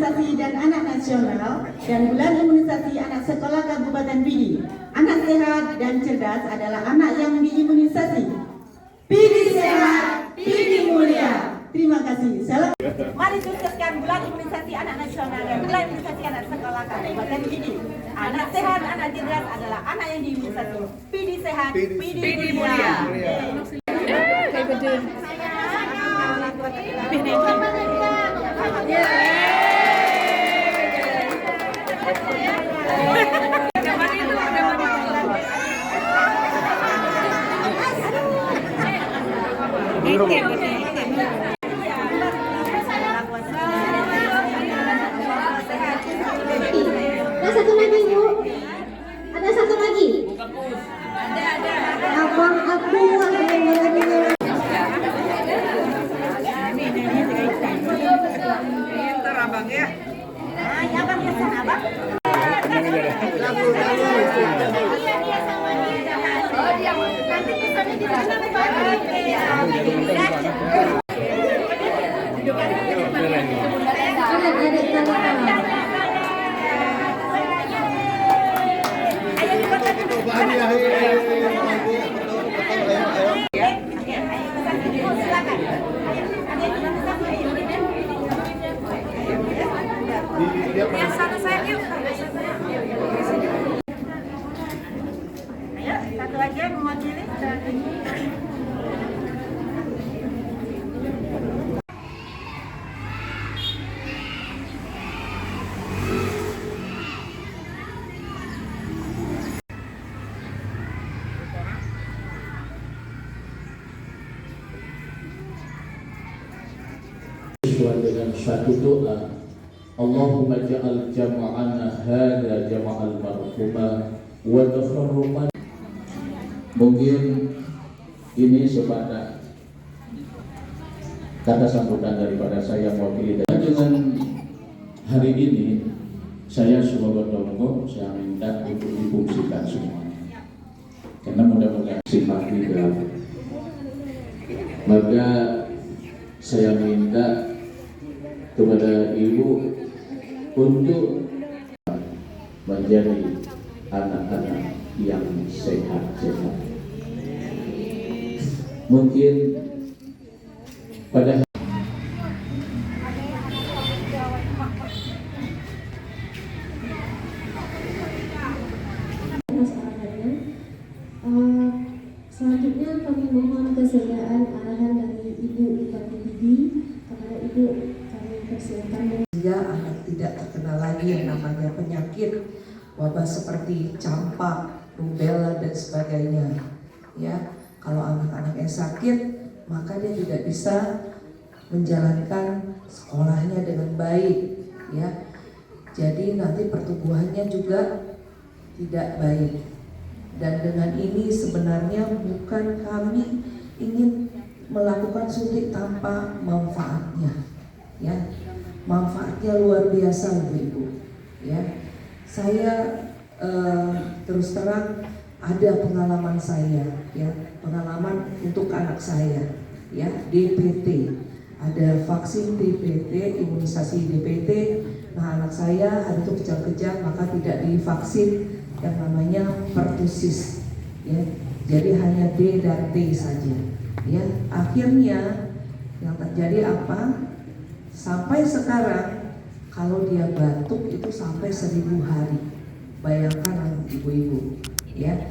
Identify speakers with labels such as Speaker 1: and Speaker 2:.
Speaker 1: Imunisasi dan Anak Nasional dan Bulan Imunisasi Anak Sekolah Kabupaten Pidi. Anak sehat dan cerdas adalah anak yang diimunisasi. Pidi sehat, Pidi mulia. Terima kasih. Salam. Mari sukseskan Bulan Imunisasi Anak Nasional dan Bulan Imunisasi Anak Sekolah Kabupaten Pidi. Anak sehat, anak cerdas adalah anak yang diimunisasi. Pidi sehat, Pidi mulia.
Speaker 2: Ada satu lagi, Bu. Ada satu lagi. Ada. Abang Abdul
Speaker 3: Abang ya.
Speaker 1: Ya Bang, ya sana Bang. Nanti misalnya di sana
Speaker 3: Yang sana saya yuk.
Speaker 1: Ayo, satu lagi yang mewakili.
Speaker 4: Sesuai dengan satu doa, Allahumma ja'al jama'ana hadha jama'al marhumah wa tafarruqan. Mungkin ini sebatas kata sambutan daripada saya mewakili. Dengan hari ini saya sebagai dongko saya minta untuk difungsikan semua, karena mudah-mudahan simpati berapa. Maka saya minta kepada ibu untuk menjadi anak-anak yang sehat-sehat. Mungkin pada
Speaker 2: selanjutnya kami mohon kesediaan arahan dari Ibu Bupati Pidi kepada Ibu kami persilakan.
Speaker 3: Sehingga anak tidak terkena lagi yang namanya penyakit wabah seperti campak, rubella dan sebagainya. Ya, kalau anak-anak yang sakit, maka dia tidak bisa menjalankan sekolahnya dengan baik. Ya, jadi nanti pertumbuhannya juga tidak baik. Dan dengan ini sebenarnya bukan kami ingin melakukan suntik tanpa manfaatnya, ya, manfaatnya luar biasa, Ibu. Ya, saya terus terang ada pengalaman saya, ya, pengalaman untuk anak saya, ya, DPT, ada vaksin DPT, imunisasi DPT. Nah, anak saya hari itu kejang-kejang maka tidak divaksin yang namanya pertusis, ya, jadi hanya D dan T saja, ya. Akhirnya yang terjadi apa? Sampai sekarang kalau dia batuk itu sampai 1000 hari. Bayangkan ibu-ibu, ya.